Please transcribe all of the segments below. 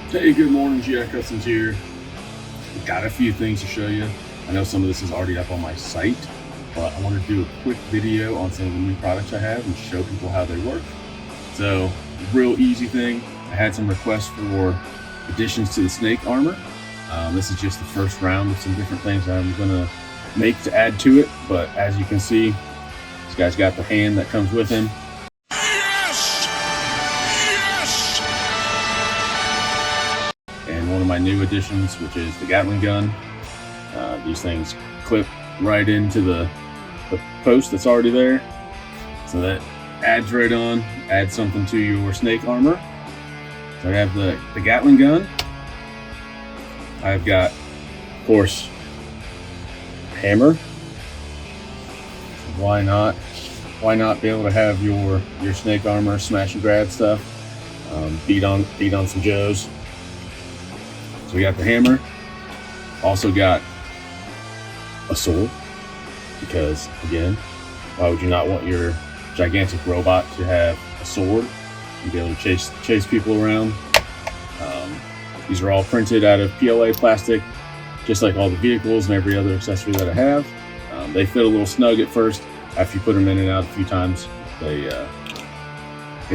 Hey, good morning, GI Customs here. Got a few things to show you. I know some of this is already up on my site, but I want to do a quick video on some of the new products I have and show people how they work. So, real easy thing. I had some requests for additions to the snake armor. This is just the first round of some different things that I'm gonna make to add to it. But as you can see, this guy's got the hand that comes with him. And one of my new additions, which is the Gatling gun. These things clip right into the post that's already there. So that adds right on, adds something to your snake armor. So I have the Gatling gun. I've got, of course, hammer. So why not be able to have your snake armor smash and grab stuff, beat on some joes. So we got the hammer. Also got a sword, because again, why would you not want your gigantic robot to have a sword and be able to chase people around? These are all printed out of PLA plastic, just like all the vehicles and every other accessory that I have. They fit a little snug at first. After you put them in and out a few times, it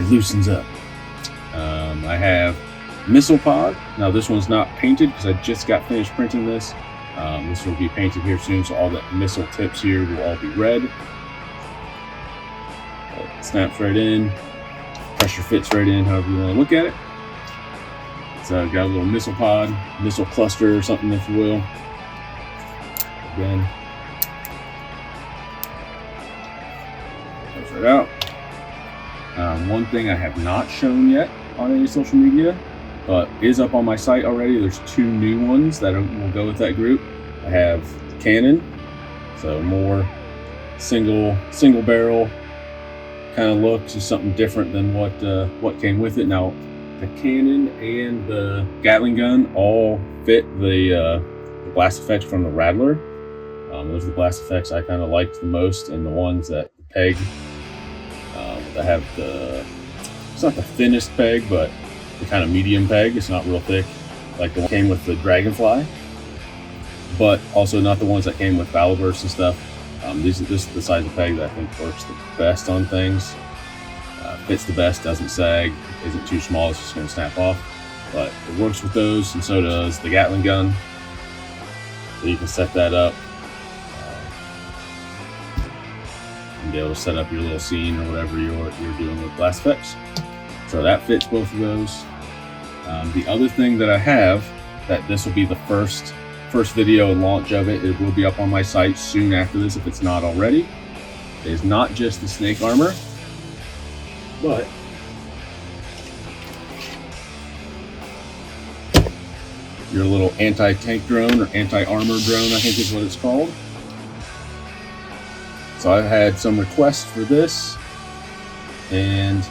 loosens up. I have missile pod. Now this one's not painted because I just got finished printing this. This will be painted here soon, so all the missile tips here will all be red. It snaps right in, pressure fits right in, however you want to look at it. So I've got a little missile pod, missile cluster or something, if you will. Again, goes right out. One thing I have not shown yet on any social media, but is up on my site already. There's two new ones that will go with that group. I have cannon, so more single barrel kind of look, just something different than what came with it. Now, the cannon and the Gatling gun all fit the blast effects from the Rattler. Those are the blast effects I kind of liked the most, and the ones that peg that have it's not the thinnest peg, but the kind of medium peg. It's not real thick like the one that came with the Dragonfly, but also not the ones that came with Valorburst and stuff. This is the size of peg that I think works the best on things. Fits the best, doesn't sag, isn't too small, it's just going to snap off. But it works with those, and so does the Gatling gun. So you can set that up and be able to set up your little scene or whatever you're doing with blast effects. So that fits both of those. The other thing that I have, that this will be the first video and launch of it. It will be up on my site soon after this if it's not already. It is not just the snake armor, but your little anti-tank drone or anti-armor drone, I think is what it's called. So I've had some requests for this, and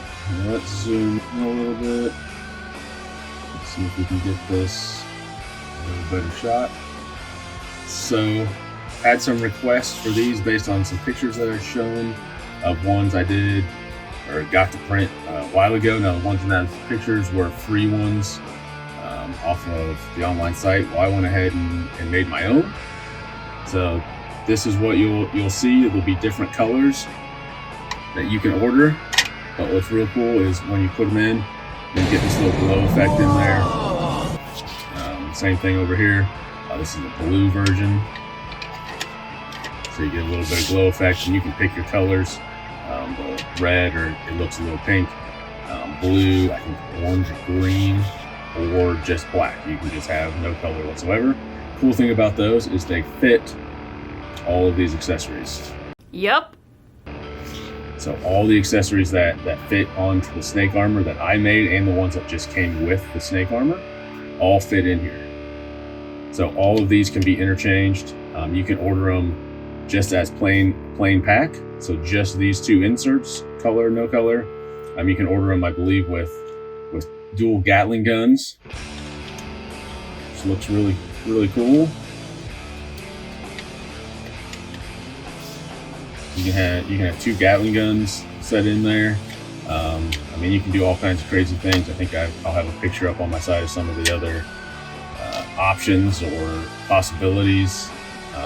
let's zoom in a little bit. Let's see if we can get this a little better shot. So had some requests for these based on some pictures that are shown of ones I did or got to print a while ago. Now the ones in those pictures were free ones off of the online site. Well, I went ahead and made my own. So this is what you'll see. It'll be different colors that you can order. But what's real cool is when you put them in, you get this little glow effect in there. Same thing over here. This is the blue version. So you get a little bit of glow effect, and you can pick your colors. The red, or it looks a little pink. Blue, I think orange or green, or just black. You can just have no color whatsoever. Cool thing about those is they fit all of these accessories. Yep. So all the accessories that fit onto the snake armor that I made, and the ones that just came with the snake armor, all fit in here. So all of these can be interchanged. You can order them just as plain pack. So just these two inserts, color, no color. You can order them, I believe, with dual Gatling guns, which looks really, really cool. You can have two Gatling guns set in there. I mean, you can do all kinds of crazy things. I think I'll have a picture up on my site of some of the other options or possibilities.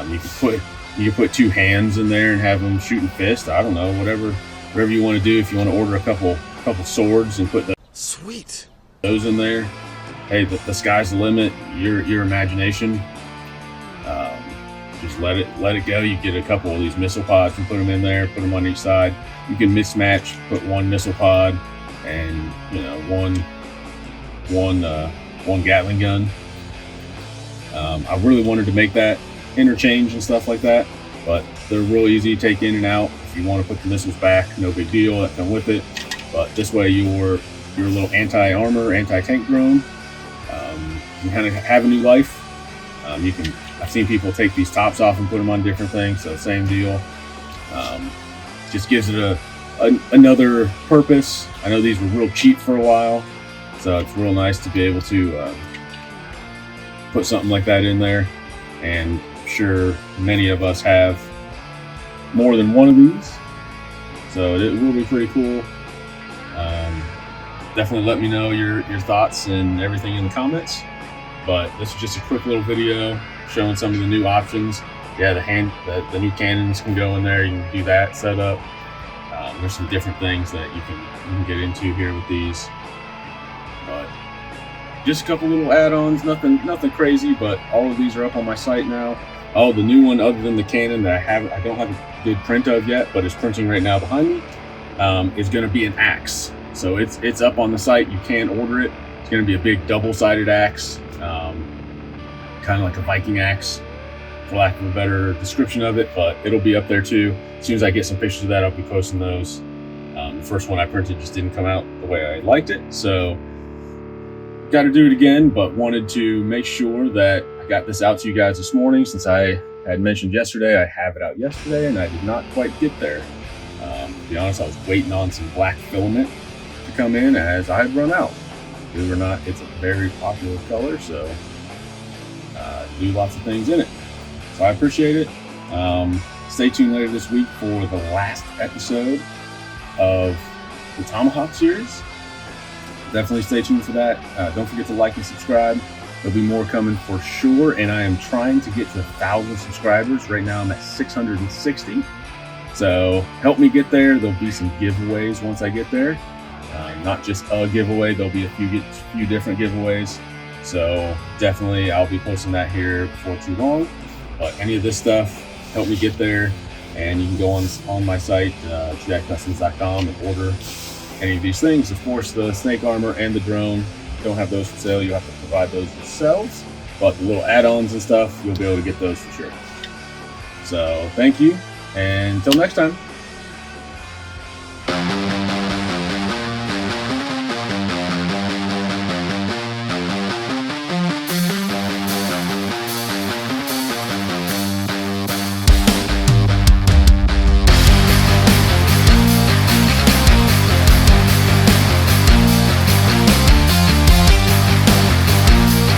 You can put two hands in there and have them shooting fist. I don't know, whatever you want to do. If you want to order a couple swords and put those in there, hey, the sky's the limit. Your imagination. Just let it go. You get a couple of these missile pods and put them in there. Put them on each side. You can mismatch. Put one missile pod and one Gatling gun. I really wanted to make that interchange and stuff like that, but they're real easy to take in and out. If you want to put the missiles back, no big deal. That come with it. But this way, your little anti-armor, anti-tank drone can kind of have a new life. I've seen people take these tops off and put them on different things, so same deal. Just gives it another purpose. I know these were real cheap for a while, so it's real nice to be able to put something like that in there. And I'm sure many of us have more than one of these, so it will be pretty cool. Definitely let me know your thoughts and everything in the comments. But this is just a quick little video showing some of the new options. Yeah, the new cannons can go in there. You can do that setup. There's some different things that you can get into here with these. But just a couple little add-ons, nothing crazy, but all of these are up on my site now. Oh, the new one, other than the cannon that I don't have a good print of yet, but it's printing right now behind me, is going to be an axe. So it's up on the site. You can order it. It's going to be a big double-sided axe, kind of like a Viking axe, for lack of a better description of it, but it'll be up there too. As soon as I get some pictures of that, I'll be posting those. The first one I printed just didn't come out the way I liked it, so got to do it again, but wanted to make sure that I got this out to you guys this morning. Since I had mentioned yesterday, I have it out yesterday, and I did not quite get there. To be honest, I was waiting on some black filament to come in as I had run out. Believe it or not, it's a very popular color, so do lots of things in it. So I appreciate it. Stay tuned later this week for the last episode of the Tomahawk series. Definitely stay tuned for that. Don't forget to like and subscribe. There'll be more coming for sure, and I am trying to get to 1,000 subscribers. Right now I'm at 660. So help me get there. There'll be some giveaways once I get there. Not just a giveaway, there'll be a few different giveaways. So definitely I'll be posting that here before too long. But any of this stuff, help me get there. And you can go on my site, jackcustoms.com, and order any of these things. Of course, the snake armor and the drone, don't have those for sale. You have to provide those yourselves. But the little add-ons and stuff, you'll be able to get those for sure. So thank you, and until next time.